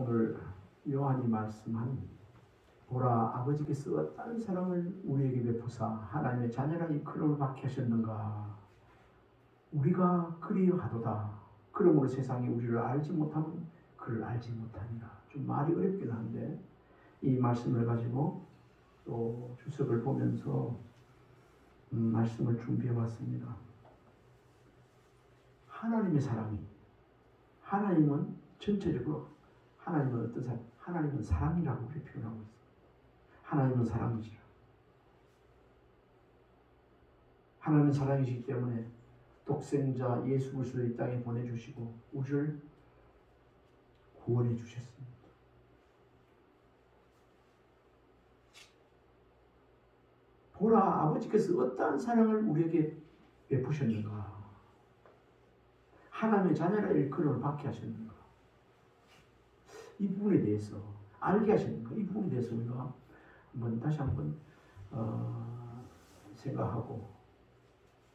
오늘 요한이 말씀한 보라 아버지께서 어떤 사랑을 우리에게 베푸사 하나님의 자녀라 이끌음을 받게 하셨는가. 우리가 그리하도다. 그러므로 세상이 우리를 알지 못하면 그를 알지 못하니라. 좀 말이 어렵긴 한데 이 말씀을 가지고 또 주석을 보면서 말씀을 준비해 봤습니다. 하나님의 사랑이, 하나님은 전체적으로 하나님은 어떤 사람? 하나님은 사랑이라고 그렇게 표현하고 있습니다. 하나님은 사랑이시라. 하나님은 사랑이시기 때문에 독생자 예수 그리스도를 이 땅에 보내주시고 우리를 구원해 주셨습니다. 보라 아버지께서 어떠한 사랑을 우리에게 베푸셨는가. 하나님의 자녀라 일컬음을 받게 하셨는가. 이 부분에 대해서 알게 하셨는가. 이 부분에 대해서 우리가 다시 한번 생각하고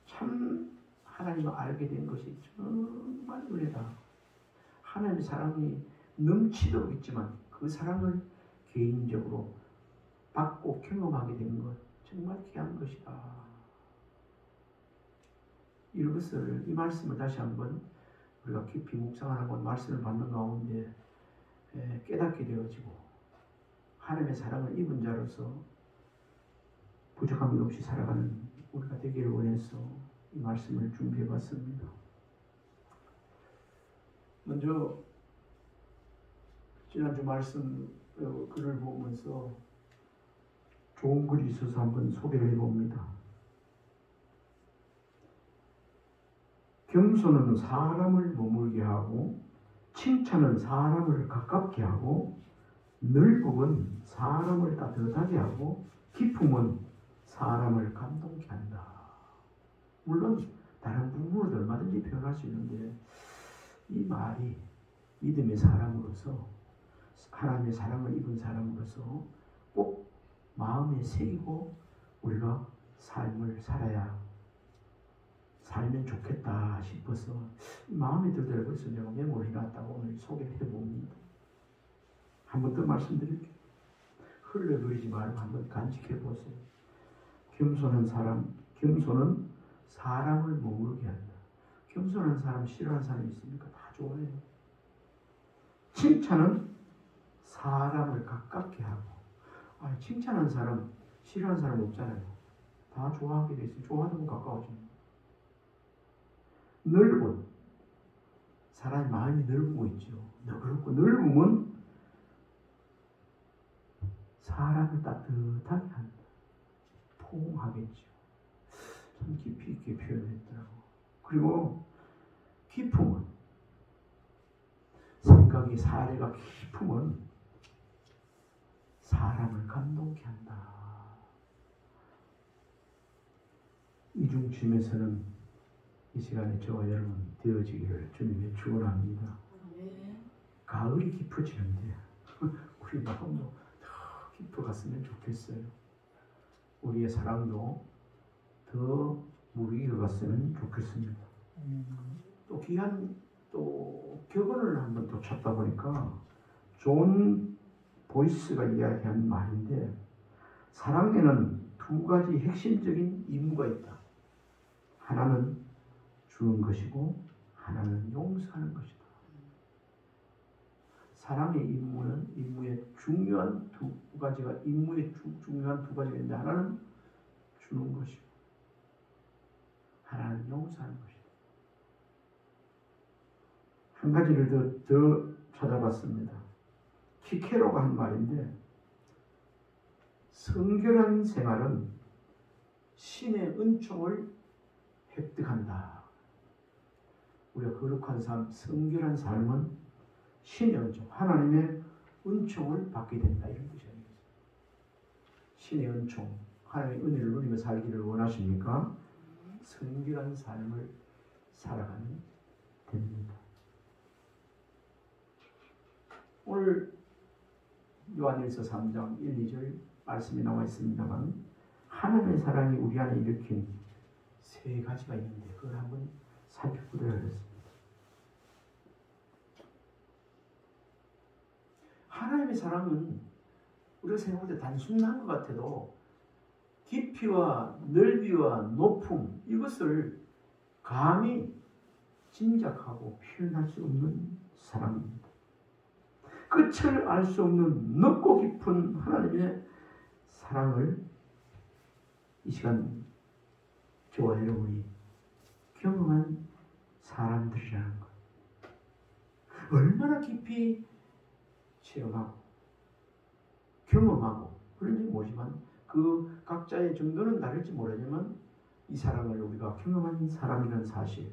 참 하나님을 알게 된 것이 정말 은혜다. 하나님의 사랑이 넘치도록 있지만 그 사랑을 개인적으로 받고 경험하게 된 것 정말 귀한 것이다. 이것을 이 말씀을 다시 한번 우리가 깊이 묵상하고 말씀을 받는 가운데 깨닫게 되어지고 하나님의 사랑을 입은 자로서 부족함이 없이 살아가는 우리가 되기를 원해서 이 말씀을 준비해 봤습니다. 먼저 지난주 말씀 글을 보면서 좋은 글이 있어서 한번 소개를 해봅니다. 겸손은 사람을 머물게 하고 칭찬은 사람을 가깝게 하고 넓음은 사람을 따뜻하게 하고 기쁨은 사람을 감동케 한다. 물론 다른 부분으로도 얼마든지 표현할 수 있는데 이 말이 믿음의 사람으로서 하나님의 사랑을 입은 사람으로서 꼭 마음에 새기고 우리가 삶을 살면 좋겠다 싶어서 마음에 들더라고요. 그래서 내가 메모를 해놨다고 오늘 소개를 해봅니다. 한 번 더 말씀드릴게요. 흘려버리지 말고 한번 간직해 보세요. 겸손은 사람을 머무르게 한다. 겸손한 사람 싫어하는 사람이 있습니까? 다 좋아해요. 칭찬은 사람을 가깝게 하고, 칭찬하는 사람 싫어하는 사람 없잖아요. 다 좋아하게 돼 있어요. 좋아하는 건 가까워집니다. 넓은 사람의 마음이 넓고 있죠. 그렇고 넓음은 사람을 따뜻하게 한다. 포옹하겠죠. 참 깊이 있게 표현했더라고. 그리고 기품은 생각이 사례가 깊으면 사람을 감동케 한다. 이중침에서는 이 시간에 저와 여러분 되어지기를 주님의 축원합니다. 가을이 깊어지는데 우리 마음도 더 깊어갔으면 좋겠어요. 우리의 사랑도 더 무르익어갔으면 좋겠습니다. 또 귀한 또 격언을 한번 또 찾다 보니까 존 보이스가 이야기한 말인데 사랑에는 두 가지 핵심적인 임무가 있다. 하나는 주는 것이고 하나는 용서하는 것이다. 사랑의 임무의 중요한 두 가지가 있는데 하나는 주는 것이고 하나는 용서하는 것이다. 한 가지를 더 찾아봤습니다. 키케로가 한 말인데 성결한 생활은 신의 은총을 획득한다. 우리가 거룩한 삶, 성결한 삶은 신의 은총, 하나님의 은총을 받게 된다. 이런 뜻이 아니겠습니까? 신의 은총, 하나님의 은혜를 누리며 살기를 원하십니까? 성결한 삶을 살아가면 됩니다. 오늘 요한일서 3장 1, 2절 말씀이 나와 있습니다만 하나님의 사랑이 우리 안에 일으킨 세 가지가 있는데 그걸 한번 살펴보도록 하겠습니다. 하나님의 사랑은 우리가 생각할 때 단순한 것 같아도 깊이와 넓이와 높음 이것을 감히 짐작하고 표현할 수 없는 사랑입니다. 끝을 알 수 없는 넓고 깊은 하나님의 사랑을 이 시간 저와 여러분이 경험한 사람들이라는 것. 얼마나 깊이 체험하고 경험하고 그런지 모르지만 그 각자의 정도는 다를지 모르지만 이 사랑을 우리가 경험한 사람이라는 사실,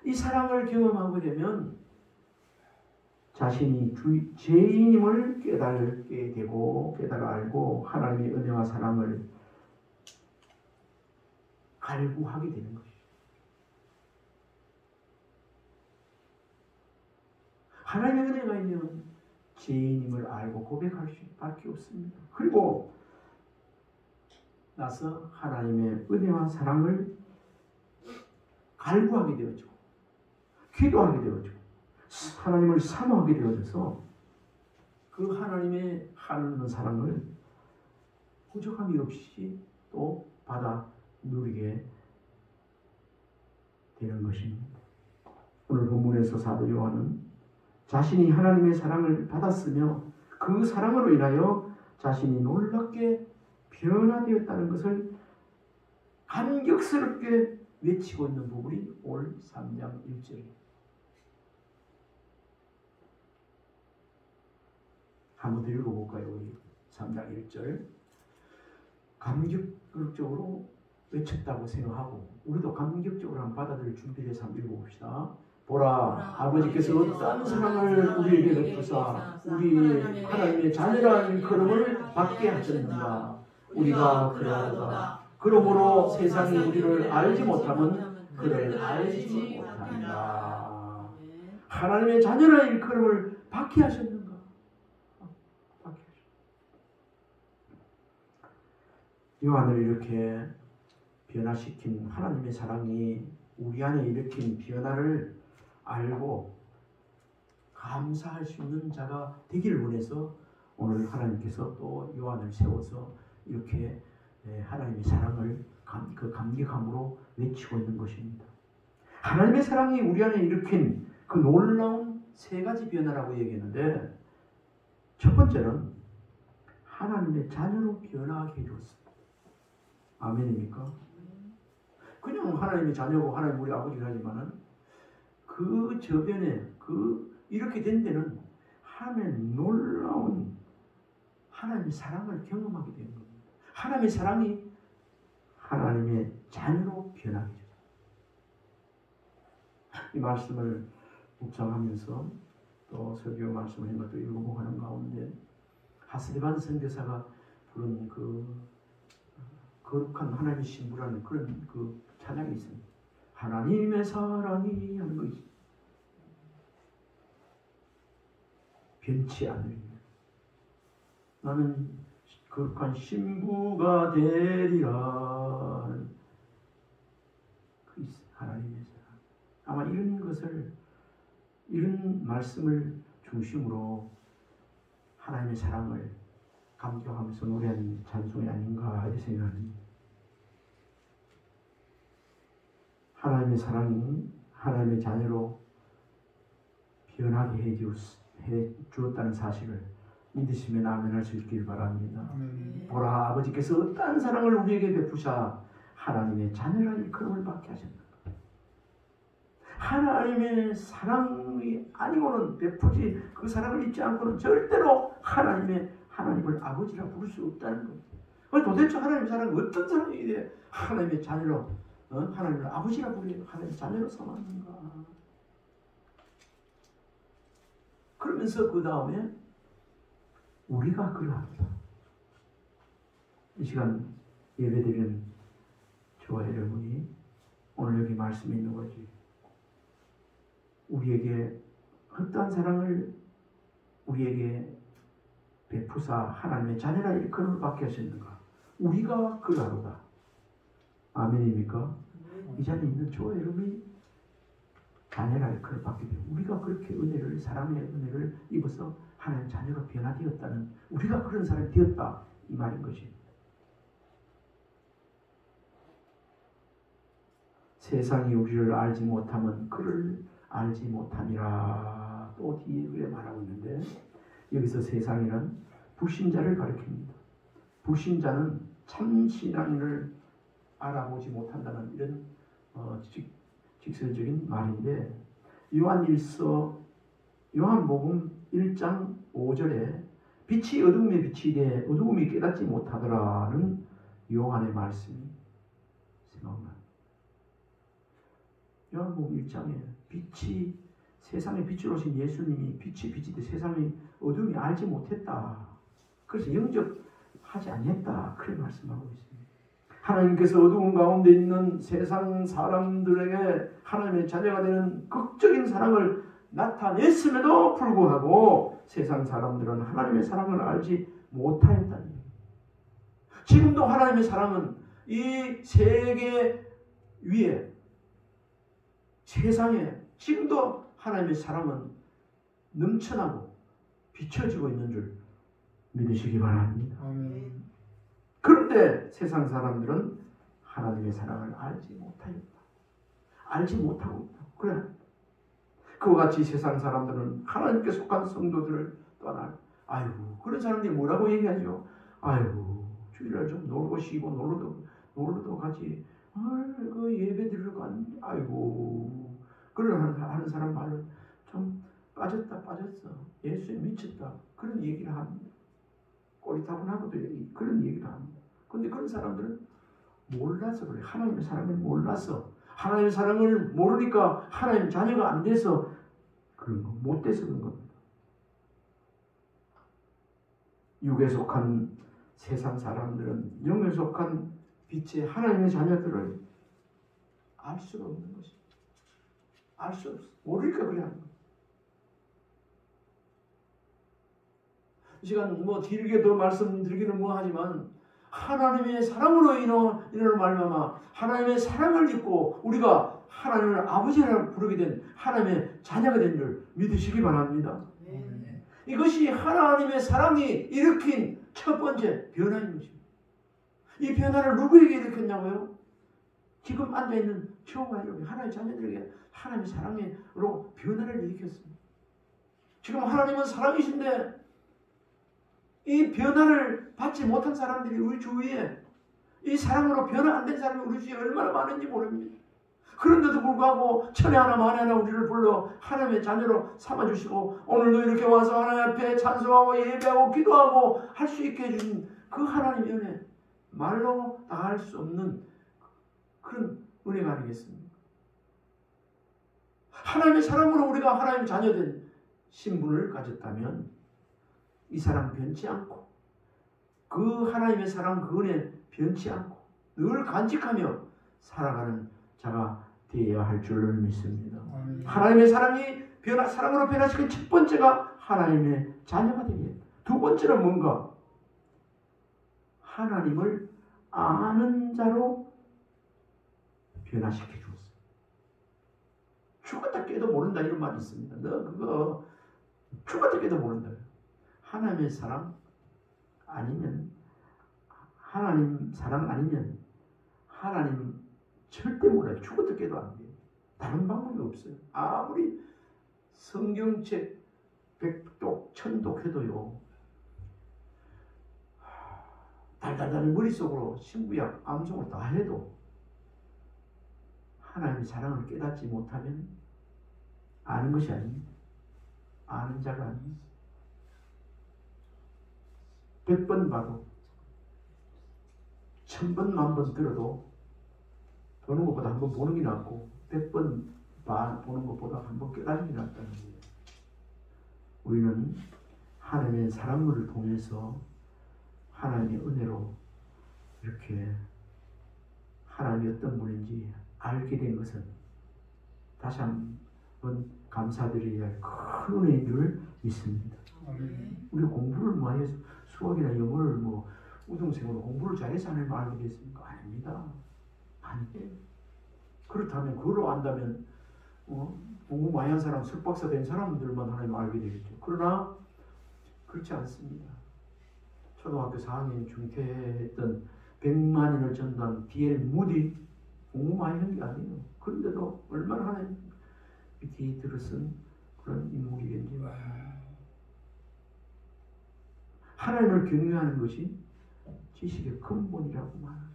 이 사랑을 경험하게 되면 자신이 죄인임을 깨달게 되고 깨달아 알고 하나님의 은혜와 사랑을 갈구하게 되는 것이죠. 하나님의 은혜가 있는 죄인임을 알고 고백할 수밖에 없습니다. 그리고 나서 하나님의 은혜와 사랑을 갈구하게 되었죠. 기도하게 되었죠. 하나님을 사모하게 되어져서 그 하나님의 하나님의 사랑을 부족함이 없이 또 받아 누리게 되는 것입니다. 오늘 본문에서 사도 요한은 자신이 하나님의 사랑을 받았으며 그 사랑으로 인하여 자신이 놀랍게 변화되었다는 것을 감격스럽게 외치고 있는 부분이 오늘 3장 1절입니다. 한번 더 읽어볼까요? 우리 3장 1절. 감격적으로 외쳤다고 생각하고 우리도 감격적으로 한번 받아들일 준비를 해서 한번 읽어봅시다. 보라, 아버지께서 어떤 사랑을 우리에게 베푸사 우리 하나님의 자녀라는 그름을 받게 하셨는가. 우리가 그러하도다. 그러므로 세상이 우리를 알지 못하면 그를 알지 못한다. 하나님의 자녀라는 그름을 받게 하셨는가. 요한을 이렇게 변화시킨 하나님의 사랑이 우리 안에 일으킨 변화를 알고 감사할 수 있는 자가 되기를 원해서 오늘 하나님께서 또 요한을 세워서 이렇게 하나님의 사랑을 그 감격함으로 외치고 있는 것입니다. 하나님의 사랑이 우리 안에 일으킨 그 놀라운 세 가지 변화라고 얘기했는데 첫 번째는 하나님의 자녀로 변화하게 해주었습니다. 아멘입니까? 그냥 하나님의 자녀고 하나님 우리 아버지가 하지만은 그 저변에 이렇게 된 데는 하나님의 놀라운 하나님의 사랑을 경험하게 되는 겁니다. 하나님의 사랑이 하나님의 자녀로 변하게 됩니다. 이 말씀을 묵상하면서 또 설교 말씀을 한 것도 읽어보고 하는 가운데 하스리반 선교사가 부른 그 거룩한 하나님의 신부라는 그런 그 찬양이 있습니다. 하나님의 사랑이 하는 거 있습니다. 변치 않으리라. 나는 거룩한 신부가 되리라. 그 하나님의 사랑. 아마 이런 말씀을 중심으로 하나님의 사랑을 감격하면서 노래하는 찬송이 아닌가 이렇게 생각합니다. 하나님의 사랑이 하나님의 자녀로 변하게 해 주었다는 사실을 믿으시면 아멘할 수 있길 바랍니다. 보라, 아버지께서 어떠한 사랑을 우리에게 베푸사 하나님의 자녀라 일컬음을 받게 하셨다. 하나님의 사랑이 아니고는 베푸지 그 사랑을 잊지 않고는 절대로 하나님을 아버지라 부를 수 없다는 겁니다. 도대체 하나님의 사랑은 어떤 사랑이 돼 하나님의 자녀로 하나님을 아버지라 부르고 하나님의 자녀로 삼았는가. 그러면서 그 다음에 우리가 그러합니다. 이 시간 예배드리는 저와 여러분이 오늘 여기 말씀에 있는 거지. 우리에게 어떠한 사랑을 우리에게 베푸사 하나님의 자녀라 일컬음을 받게 하셨는가. 우리가 그러하도다. 아멘입니까? 이 자리에 있는 저와 여러분이 자녀라 일컬을 받게 되고 우리가 그렇게 은혜를 사랑의 은혜를 입어서 하나님 자녀로 변화되었다는 우리가 그런 사람이 되었다 이 말인 것입니다. 세상이 우리를 알지 못하면 그를 알지 못함이라 또 뒤에 말하고 있는데 여기서 세상이란 불신자를 가리킵니다. 불신자는 참신앙을 알아보지 못한다는 이런 직설적인 말인데 요한복음 1장 5절에 빛이 어두움에 비치되 어두움이 깨닫지 못하더라는 요한의 말씀이 생각나요. 요한복음 1장에 빛이 세상의 빛으로 오신 예수님이 빛이 비치되 세상의 어둠이 알지 못했다. 그래서 영접하지 않았다. 그렇게 말씀하고 있습니다. 하나님께서 어두운 가운데 있는 세상 사람들에게 하나님의 자녀가 되는 극적인 사랑을 나타냈음에도 불구하고 세상 사람들은 하나님의 사랑을 알지 못하였다는 얘기입니다. 지금도 하나님의 사랑은 이 세계 위에 세상에 지금도 하나님의 사랑은 넘쳐나고 비춰지고 있는 줄 믿으시기 바랍니다. 아멘. 그런데 세상 사람들은 하나님의 사랑을 알지 못하였다. 알지 못하고 있다. 그래. 그와 같이 세상 사람들은 하나님께 속한 성도들을 떠날. 아이고 그런 사람들이 뭐라고 얘기하죠? 아이고 주일날 좀 놀고 쉬고 놀러도 가지. 그 예배 드리러 간. 아이고 그런 하는 사람 말은 좀 빠졌어. 예수에 미쳤다. 그런 얘기를 합니다. 꼬리타분하고도 그런 얘기를 합니다. 그런데 그런 사람들은 몰라서 그래. 하나님의 사랑을 몰라서 하나님의 사랑을 모르니까 하나님 자녀가 안 돼서 그런 거, 못 돼서 그런 겁니다. 육에 속한 세상 사람들은 영에 속한 빛의 하나님의 자녀들을 알 수가 없는 것입니다. 알 수 없어. 모르니까 그래 하는 거예요. 이 시간 길게 더 말씀드리기는 하지만 하나님의 사랑으로 인하여 말미암아 하나님의 사랑을 입고 우리가 하나님을 아버지라고 부르게 된 하나님의 자녀가 된 줄 믿으시기 바랍니다. 네. 이것이 하나님의 사랑이 일으킨 첫 번째 변화인 것입니다. 이 변화를 누구에게 일으켰냐고요? 지금 앉아있는 저와 여러분 하나님의 자녀들에게 하나님의 사랑으로 변화를 일으켰습니다. 지금 하나님은 사랑이신데 이 변화를 받지 못한 사람들이 우리 주위에 이 사랑으로 변화 안 된 사람이 우리 주위에 얼마나 많은지 모릅니다. 그런데도 불구하고 천에 하나 만에 하나 우리를 불러 하나님의 자녀로 삼아주시고 오늘도 이렇게 와서 하나님 앞에 찬송하고 예배하고 기도하고 할 수 있게 해주신 그 하나님의 은혜 말로 다 할 수 없는 그런 은혜가 아니겠습니까? 하나님의 사랑으로 우리가 하나님 자녀된 신분을 가졌다면 이 사랑 변치 않고 그 하나님의 사랑 그 은혜 변치 않고 늘 간직하며 살아가는 자가 되어야 할 줄을 믿습니다. 하나님의 사랑이 사랑으로 변화시킨 첫 번째가 하나님의 자녀가 되게. 두 번째는 뭔가? 하나님을 아는 자로 변화시켜 주었어요. 죽었다 깨도 모른다 이런 말이 있습니다. 너 그거 죽었다 깨도 모른다. 하나님의 사랑 아니면 하나님 사랑 아니면 하나님 절대 몰라요. 죽었다 깨도 안 돼요. 다른 방법이 없어요. 아무리 성경책 100독, 1000독 해도요. 달달달 머릿속으로 신구약, 암송을 다 해도 하나님의 사랑을 깨닫지 못하면 아는 것이 아닙니다. 아는 자가 아닙니다. 100번 봐도 1000번, 10,000번 들어도 보는 것보다 한 번 보는 게 낫고 100번 보는 것보다 한 번 깨닫는 게 낫다는 거예요. 우리는 하나님의 사랑을 통해서 하나님의 은혜로 이렇게 하나님이 어떤 분인지 알게 된 것은 다시 한번 감사드려야 할 큰 은혜인 줄 믿습니다. 우리 공부를 많이 해서 수학이나 영어를 우등생으로 공부를 잘해서 하나님 알겠습니까? 아닙니다. 아니에요. 그렇다면 그걸로 안다면 공부 많이 한 사람, 석박사 된 사람들만 하나님 알게 되겠죠. 그러나 그렇지 않습니다. 초등학교 4학년 중퇴했던 100만인을 전도한 D.L. 무디 공부 많이 한 게 아니에요. 그런데도 얼마나 하나님 귀 들어선 그런 인물이겠지. 하나님을 경외하는 것이 지식의 근본이라고 말합니다.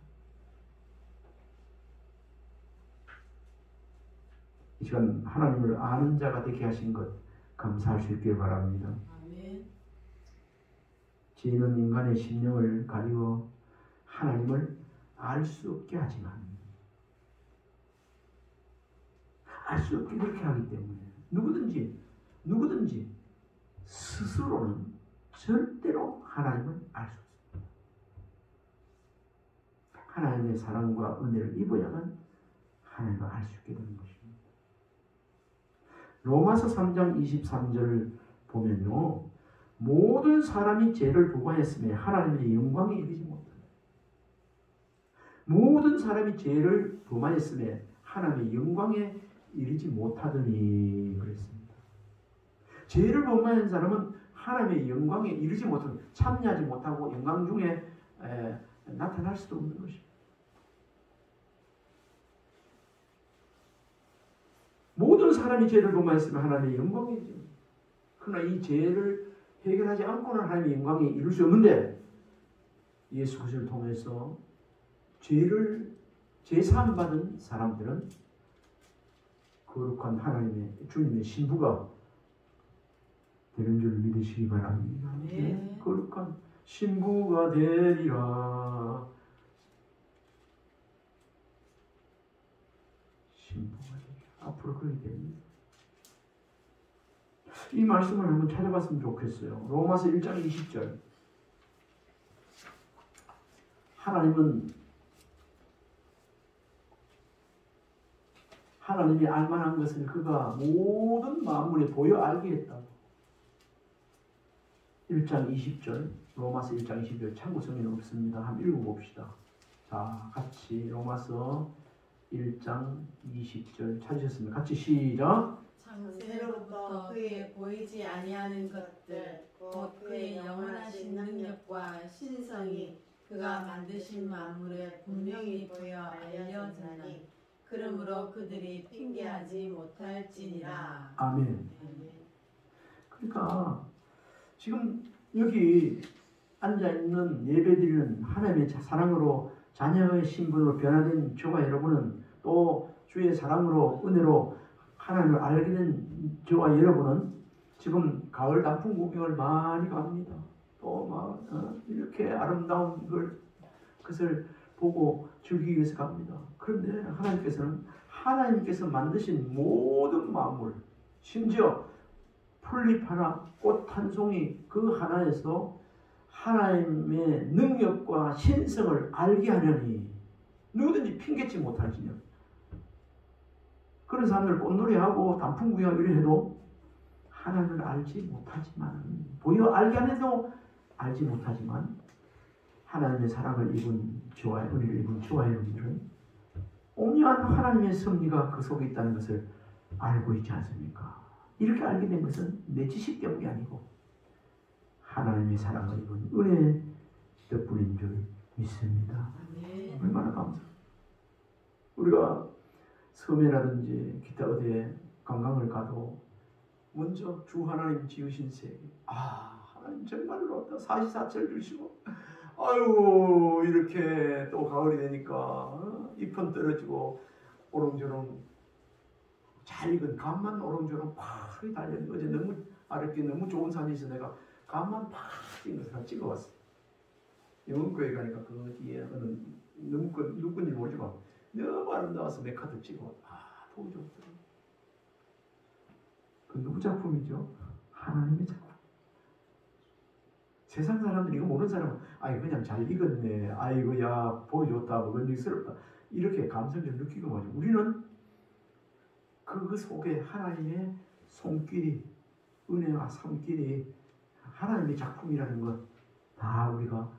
이 시간 하나님을 아는 자가 되게 하신 것 감사할 수 있길 바랍니다. 아멘. 죄는 인간의 심령을 가리워 하나님을 알 수 없게 하지만 알 수 없게 그렇게 하기 때문에 누구든지 스스로는 절대로 하나님을 알 수 없습니다. 하나님의 사랑과 은혜를 입어야만 하나님을 알 수 있게 되는 것입니다. 로마서 3장 23절을 보면요, 모든 사람이 죄를 도과했음에 하나님의 영광에 이르지 못한다. 모든 사람이 죄를 도마했음에 하나님의 영광에 이르지 못하더니 그랬습니다. 죄를 범하는 사람은 하나님의 영광에 이르지 못하고 참여하지 못하고 영광 중에 나타날 수도 없는 것입니다. 모든 사람이 죄를 범하였으면 하나님의 영광이죠. 그러나 이 죄를 해결하지 않고는 하나님의 영광에 이룰 수 없는데 예수 그리스도를 통해서 죄 사함 받은 사람들은 거룩한 하나님의 주님의 신부가 되는 줄 믿으시기 바랍니다. 네. 거룩한 신부가 되리라. 신부가 되리라. 앞으로 그렇게 됩니다. 이 말씀을 한번 찾아봤으면 좋겠어요. 로마서 1장 20절. 하나님이 알만한 것을 그가 모든 만물에 보여 알게 했다고. 1장 20절, 로마서 1장 20절, 참고성에는 없습니다. 한번 읽어봅시다. 자, 같이 로마서 1장 20절 찾으셨습니다. 같이 시작. 창세로부터 그의 보이지 아니하는 것들, 곧 그의 영원하신 능력과 신성이 그가 만드신 만물에 분명히 보여 알려졌나니 그러므로 그들이 핑계하지 못할지니라. 아멘. 그러니까 지금 여기 앉아있는 예배드리는 하나님의 사랑으로 자녀의 신분으로 변화된 저와 여러분은 또 주의 사랑으로 은혜로 하나님을 알게 된 저와 여러분은 지금 가을 단풍 구경을 많이 갑니다. 또 막 이렇게 아름다운 것을 보고 즐기기 위해서 갑니다. 그런데 하나님께서 만드신 모든 만물, 심지어 풀잎 하나, 꽃 한 송이 그 하나에서 하나님의 능력과 신성을 알게 하려니 누구든지 핑계치 못할지냐. 그런 사람들 꽃놀이하고 단풍 구경 이래 해도 하나님을 알지 못하지만, 보여 알게 하면서 알지 못하지만 하나님의 사랑을 입은 저와 은혜를 입은 저와 여러분들은 오묘한 하나님의 섭리가 그 속에 있다는 것을 알고 있지 않습니까? 이렇게 알게 된 것은 내 지식 때문이 아니고 하나님의 사랑을 입은 은혜 덕분인 줄 믿습니다. 네. 얼마나 감사합니다. 우리가 섬에라든지 기타 어디에 관광을 가도 먼저 주 하나님 지으신 세계, 하나님 정말로 사시사철 주시고, 아유 이렇게 또 가을이 되니까 잎은 떨어지고 오롱조롱 잘 익은 감만 오롱조롱 파랗게 달려있는. 어제 너무 아랫게 너무 좋은 산이 있어 내가 감만 파랗게 익은 것을 찍어왔어. 영흥교회 가니까 그 뒤에 어느 누군지 모르지만 너무 아름다워서 내 카드 찍어. 보기 좋더라. 그 누구 작품이죠? 하나님의 작품. 세상 사람들이 이거 모르는 사람은 그냥 잘 익었네, 아이고야 보기 좋다, 뭐 은닉스럽다 이렇게 감성을 느끼고 말이죠. 우리는 그 속에 하나님의 손길이, 은혜와 손길이 하나님의 작품이라는 것 다 우리가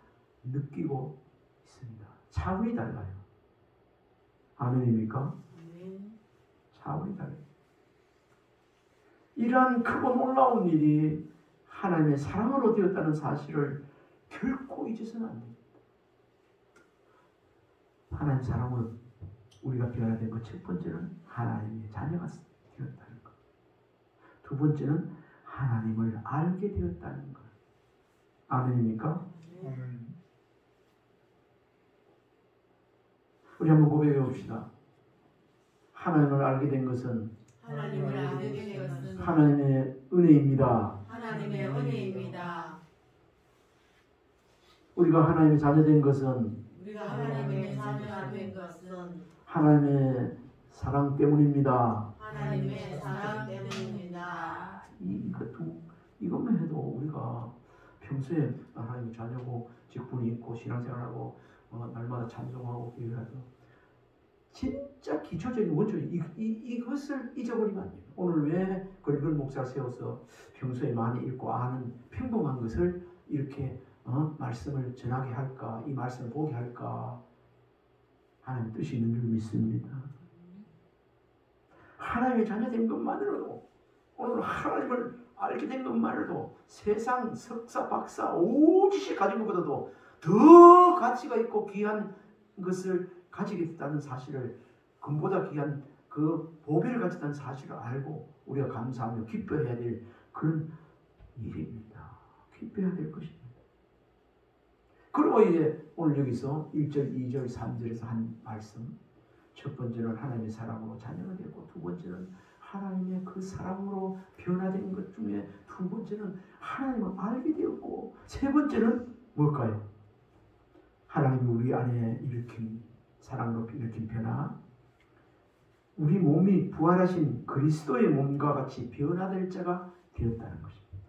느끼고 있습니다. 차원이 달라요. 아멘입니까? 네. 차원이 달라요. 이러한 크고 놀라운 일이 하나님의 사랑으로 되었다는 사실을 결코 잊어서는 안 됩니다. 하나님의 사랑으로 우리가 변화된 것 첫 번째는 하나님의 자녀가 되었다는 것. 두 번째는 하나님을 알게 되었다는 것. 아멘입니까? 우리 한번 고백해 봅시다. 하나님을 알게 된 것은 하나님을 알게 된 것은 하나님의 은혜입니다. 하나님의 은혜입니다. 우리가 하나님의 자녀 된 것은 우리가 하나님의 자녀가 된 것은 하나님의 사랑 때문입니다. 하나님의 사랑 때문입니다. 이것만 해도 우리가 평소에 하나님의 자녀고 직분이 있고 신앙생활하고 날마다 찬송하고 기도해도 진짜 기초적인 원칙 이것을 잊어버리면 안 돼요. 오늘 왜 걸걸 목사를 세워서 평소에 많이 읽고 아는 평범한 것을 이렇게 말씀을 전하게 할까, 이 말씀을 보게 할까, 하나님 뜻이 있는 줄 믿습니다. 하나님의 자녀된 것만으로도, 오늘 하나님을 알게 된 것만으로도 세상 석사 박사 오지시 가진 것보다도 더 가치가 있고 귀한 것을 가지게 됐다는 사실을, 금보다 귀한 그 보배를 가졌다는 사실을 알고 우리가 감사하며 기뻐해야 될 그런 일입니다. 기뻐해야 될 것입니다. 그리고 이제 오늘 여기서 1절, 2절, 3절에서 한 말씀, 첫 번째는 하나님의 사랑으로 자녀가 되고, 두 번째는 하나님의 그 사랑으로 변화된 것 중에 두 번째는 하나님을 알게 되었고, 세 번째는 뭘까요? 하나님이 우리 안에 일으킨 사랑으로 일으킨 변화, 우리 몸이 부활하신 그리스도의 몸과 같이 변화될 자가 되었다는 것입니다.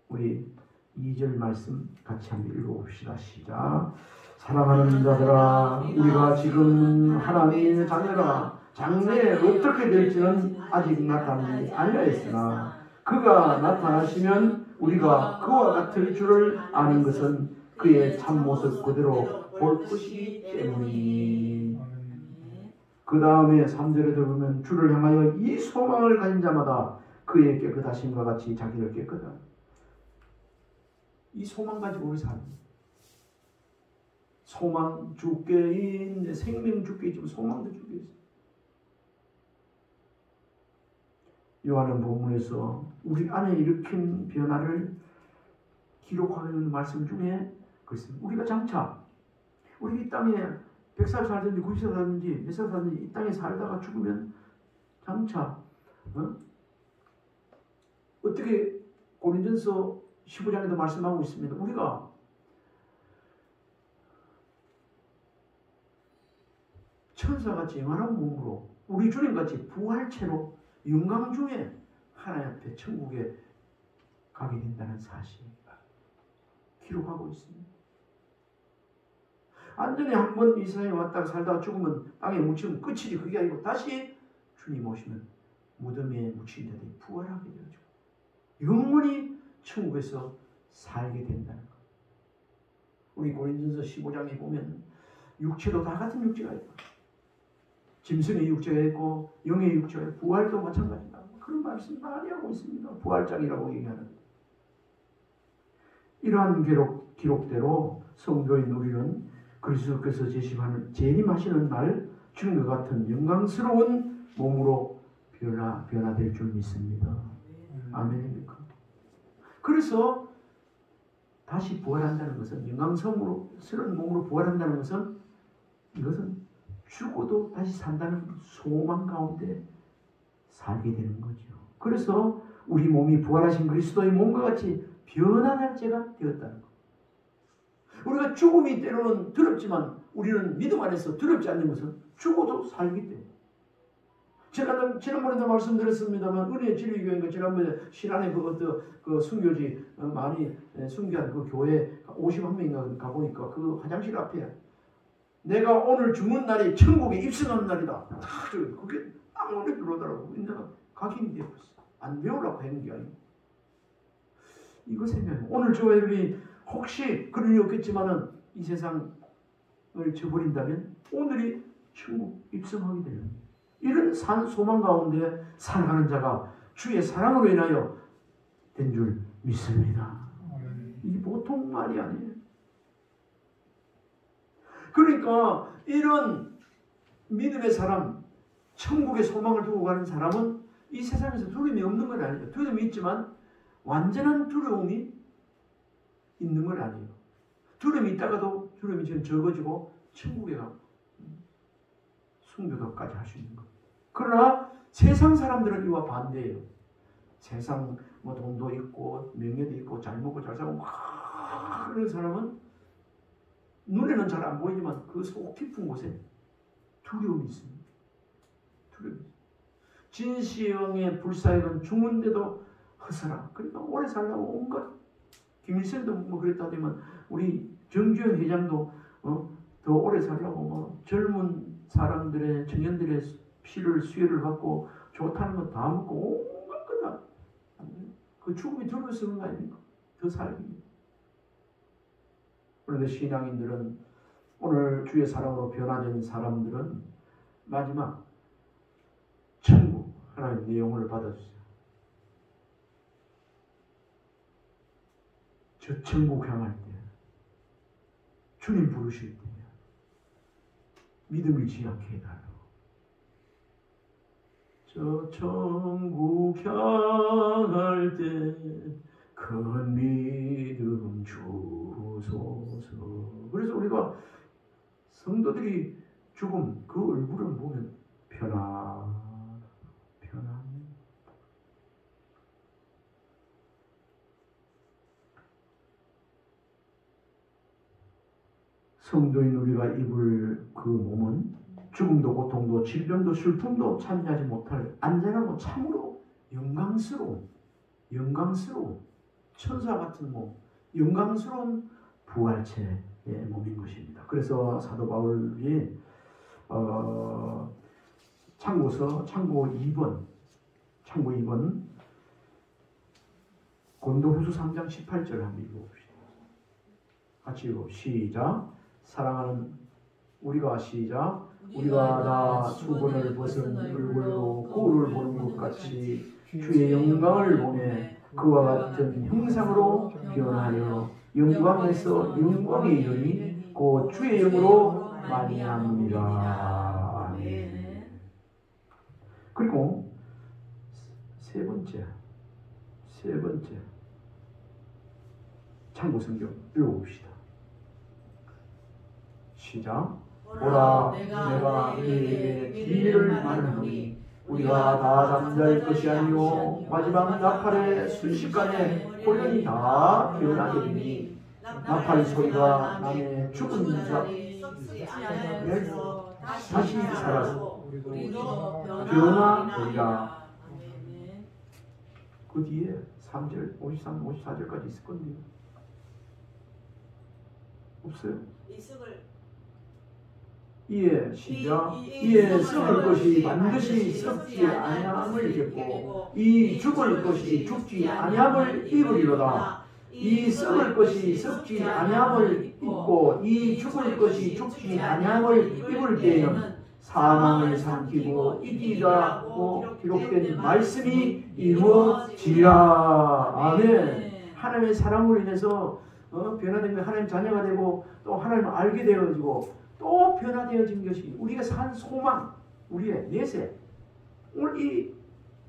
우리 2절 말씀 같이 한번 읽어봅시다. 시작. 사랑하는 자들아, 우리가 지금 하나님의 자녀라. 장래에 어떻게 될지는 아직 나타나지 아니하였으나 그가 나타나시면 우리가 그와 같을 줄을 아는 것은 그의 참모습 그대로 볼 것이기 때문이니. 그 다음에 3절에 들어보면 주를 향하여 이 소망을 가진 자마다 그의 깨끗하심과 같이 자기를 깨끗하다. 이 소망 가지고 우리 삽니다. 소망 죽게 있네, 생명 죽게 있지만 소망도 죽게 있어. 요한은 본문에서 우리 안에 일으킨 변화를 기록하고 있는 말씀 중에 그렇습니다. 우리가 장차 우리 이 땅에 100살 살든지 90살 살든지 몇 살 살든지 이 땅에 살다가 죽으면 장차 어떻게 고린전서 15장에도 말씀하고 있습니다. 우리가 천사같이 영원한 몸으로 우리 주님같이 부활체로 영광 중에 하나님 앞에 천국에 가게 된다는 사실 기록하고 있습니다. 완전히 한 번 이 세상에 왔다가 살다가 죽으면 땅에 묻히면 끝이지. 그게 아니고 다시 주님 오시면 무덤에 묻힌 자들이 부활하게 되죠. 영원히 천국에서 살게 된다는 것. 우리 고린전서 15장에 보면 육체도 다 같은 육체가 있고 짐승의 육체가 있고 영의 육체가 있고 부활도 마찬가지다. 그런 말씀 많이 하고 있습니다. 부활장이라고 얘기하는. 이러한 기록대로 성도인 우리는 그리스도께서 재림하시는 날 주님과 같은 영광스러운 몸으로 변화될 줄 믿습니다. 아멘입니까? 그래서 다시 부활한다는 것은, 영광스러운 몸으로 부활한다는 것은, 이것은 죽어도 다시 산다는 소망 가운데 살게 되는 거죠. 그래서 우리 몸이 부활하신 그리스도의 몸과 같이 변화될 때가 되었다는 것. 우리가 죽음이 때로는 두렵지만 우리는 믿음 안에서 두렵지 않는 것은 죽어도 살기 때문에. 지난번에도 말씀드렸습니다만 은혜의 진리교회가 지난번에 신안에 그 순교지 많이 순교한 그 교회 51명인가 가보니까 그 화장실 앞에 내가 오늘 죽는 날이 천국에 입성하는 날이다. 그게 딱 눈에 들어오더라고. 내가 각인이 되어버렸어. 안 배우려고 하는 게 아니고. 이거 생각해. 오늘 저와 여러분이 혹시 그런 일이 없겠지만은 이 세상을 저버린다면 오늘이 천국 입성하게 되는 이런 소망 가운데 살아가는 자가 주의 사랑으로 인하여 된 줄 믿습니다. 이게 보통 말이 아니에요. 그러니까 이런 믿음의 사람, 천국의 소망을 두고 가는 사람은 이 세상에서 두려움이 없는 건 아니에요. 두려움이 있지만 완전한 두려움이 있는 건 아니에요. 두려움이 있다가도 두려움이 지금 적어지고 천국에 가 숭배도까지 할 수 있는 거예요. 그러나 세상 사람들은 이와 반대예요. 세상 뭐 돈도 있고 명예도 있고 잘 먹고 잘 살고 막 그런 사람은 눈에는 잘 안 보이지만 그 속 깊은 곳에 두려움이 있습니다. 두려움이 있습니다. 진시황의 불사역은 죽는데도 허사라. 그러니까 오래 살라고 온것. 김일성도 뭐 그랬다더만 우리 정주영 회장도 더 오래 살라고 뭐 젊은 사람들의 청년들의 피를 수혈을 받고 좋다는 거 다 먹고 온갖 거다. 그 죽음이 두려워서 그런 거 아닙니까? 더 살기. 그런데 신앙인들은 오늘 주의 사랑으로 변화된 사람들은 마지막 천국 하나님 내 영혼을 받아주세요. 저 천국 향할 때 주님 부르실 때 믿음을 지약해 해달라고. 저 천국 향할 때 큰 믿음 주소서. 그래서 우리가 성도들이 죽음 그 얼굴을 보면 편안해. 성도인 우리가 입을 그 몸은 죽음도 고통도 질병도 슬픔도 참여하지 못할 안전하고 참으로 영광스러운 천사 같은 몸, 영광스러운 부활체의 몸인 것입니다. 그래서 사도 바울이 참고서 참고 2번 고린도후서 3장 18절 한번 읽어봅시다. 같이 읽어 시작. 사랑하는 우리가 시작. 우리가 다 수건을 벗은 얼굴로 거울을 보는 것 같이 주의 영광을 보내 그와 같은 형상으로 변하여 영광에서 영광에 이르니 곧 주의 영으로 말미암으리라. 아멘. 그리고 세 번째 참고 성경 읽어봅시다. 시작. 오라 내가 너희에게 비밀을 말하노니 우리가 다 잠잘 것이 아니요 마지막 나팔의 순식간에 홀연히 다 변하리니 나팔 소리가 나의 죽은 자 다시 살아서 변하리라. 그 뒤에 3절 53, 54절까지 있을 건데요. 없어요? 이에 시작. 이에 썩을 것이 반드시 썩지 아니함을 입고 이 죽을 것이 죽지 아니함을 입으리로다. 이 썩을 것이 썩지 아니함을 입고 이 죽을 것이 죽지 아니함을 입을 때에는 사망을 삼키고 이기라고 기록된 말씀이 이루어지리라. 아멘. 하나님의 사랑으로 인해서 변화된 하나님 자녀가 되고 또 하나님을 알게 되어지고 또 변화되어진 것이 우리가 산 소망, 우리의 내세. 오늘 이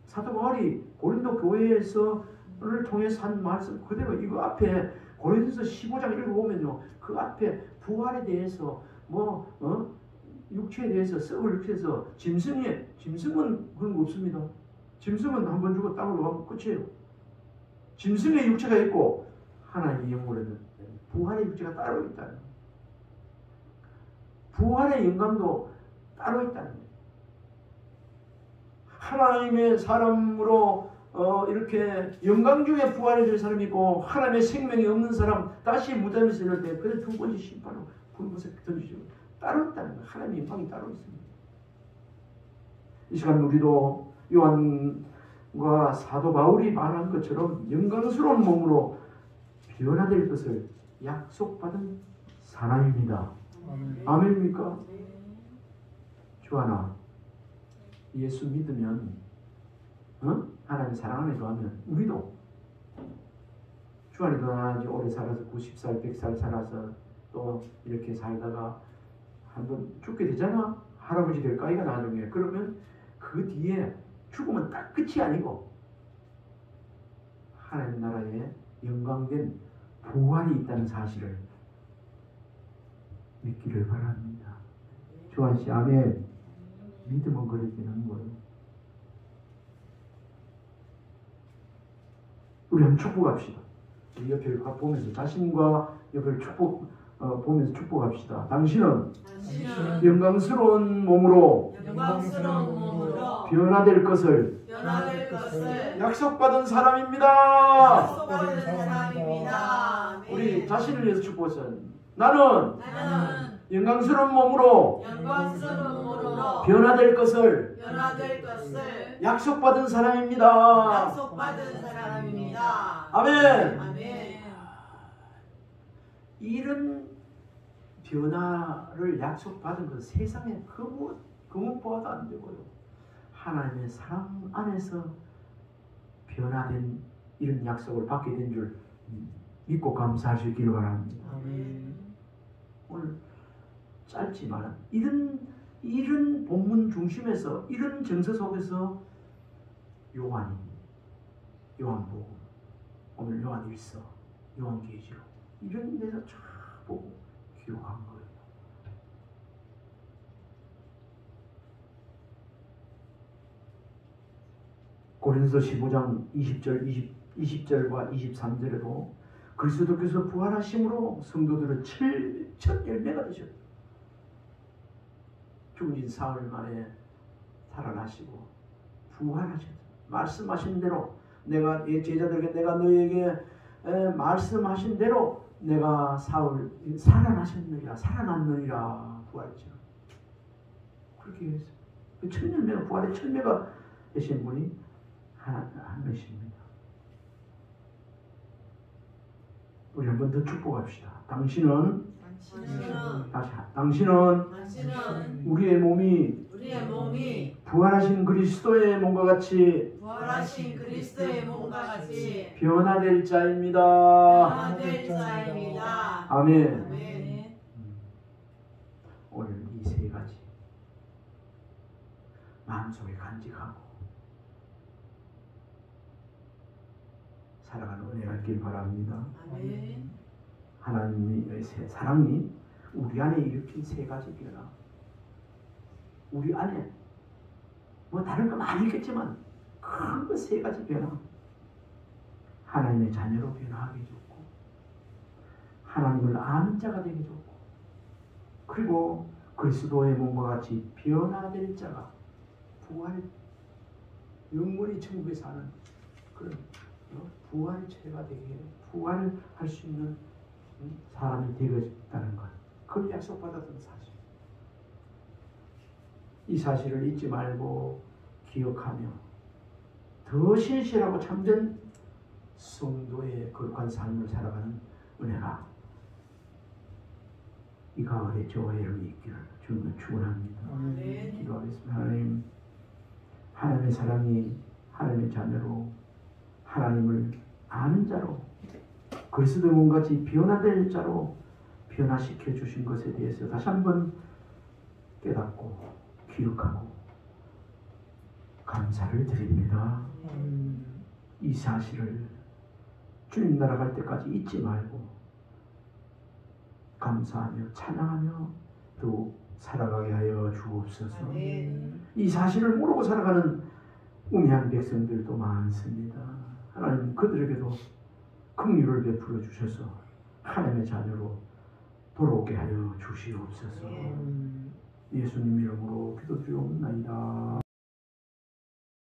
사도 바울이 고린도 교회에서를 통해서 한 말씀 그대로 이거 앞에 고린도서 15장 읽어보면요, 그 앞에 부활에 대해서 육체에 대해서 썩을 육체에서 짐승은 그런 거 없습니다. 짐승은 한 번 죽어 땅으로 가면 끝이에요. 짐승의 육체가 있고 하나님의 영으로는 부활의 육체가 따로 있다는 거예요. 부활의 영광도 따로 있다는 거예요. 하나님의 사람으로 이렇게 영광 중에 부활해질 사람이 있고 하나님의 생명이 없는 사람 다시 무덤에서 이럴 때 그들 두 번째 심판으로 굵은 곳에 던지죠. 따로 있다는 거예요. 하나님의 영광이 따로 있습니다. 이 시간 우리도 요한과 사도 바울이 말한 것처럼 영광스러운 몸으로 변화될 것을 약속받은 사람입니다. 아멘입니까? 주하나 예수 믿으면 하나님 사랑 안에 거하면 우리도 주 안에 거하지 오래 살아서 90살, 100살 살아서 또 이렇게 살다가 한번 죽게 되잖아. 할아버지 될까 이가 나중에. 그러면 그 뒤에 죽으면 딱 끝이 아니고 하나님 나라에 영광된 부활이 있다는 사실을 믿기를 바랍니다. 조한씨 아멘. 믿음은 그렇게 하는 거예요. 우리 한번 축복합시다. 우리 옆을 보면서 자신과 옆을 보면서 축복합시다. 당신은 영광스러운 몸으로 변화될 것을 약속받은 사람입니다. 우리 자신을 위해서 축복했어요. 나는 영광스러운 몸으로 변화될 것을 약속받은 사람입니다. 아멘. 이런 변화를 약속받은 것 세상에 그 무엇보아도 안 되고요. 하나님의 사랑 안에서 변화된 이런 약속을 받게 된 줄 믿고 감사할 수 있기를 바랍니다. 오늘 짧지만 이런 본문 중심에서 이런 정서 속에서 요한복음, 오늘 요한일서, 요한계시록 이런 데서 쫙 보고 기록한 거예요. 고린도서 15장 20절과 23절에도 그리스도께서 부활하심으로 성도들은 7천 열매가 되셨다. 죽은 사흘 만에 살아나시고 부활하셨다. 말씀하신 대로 내가 제자들에게 내가 너에게 말씀하신 대로 내가 사흘 살아났느니라 부활했죠. 그렇게 했어요. 그 천열매가 부활의 천매가 되신 분이 한 분이십니다. 우리 한 번 더 축복합시다. 당신은 우리의 몸이 부활하신 그리스도의 몸과 같이 변화될 자입니다. 아멘. 오늘 이 세 가지 마음속에 간직하고 살아가는 은혜가 있길 바랍니다. 아멘. 하나님의 사랑이 우리 안에 일으킨 세 가지 변화. 우리 안에 뭐 다른 거 많이 있겠지만 큰 거 세 가지 변화. 하나님의 자녀로 변화하게 해줬고 하나님을 아는 자가 되게 해줬고 그리고 그리스도의 몸과 같이 변화될 자가 부활 영원히 천국에 사는 그런 부활체가 되게 부활할 수 있는 사람이 되겠다는 것. 그걸 약속받았던 사실. 이 사실을 잊지 말고 기억하며 더 신실하고 참된 성도의 거룩한 삶을 살아가는 은혜가 이 가을에 저와 여러분이 있기를 주님을 축원합니다. 기도하겠습니다. 하나님의 사랑이 하나님의 자녀로 하나님을 아는 자로 그리스도의 몸같이 변화될 자로 변화시켜 주신 것에 대해서 다시 한번 깨닫고 기억하고 감사를 드립니다. 이 사실을 주님 나라 갈 때까지 잊지 말고 감사하며 찬양하며 또 살아가게 하여 주옵소서. 이 사실을 모르고 살아가는 우매한 백성들도 많습니다. 하나님 그들에게도 긍휼을 베풀어 주셔서 하나님의 자녀로 돌아오게 하여 주시옵소서. 예수님 이름으로 기도드리옵나이다.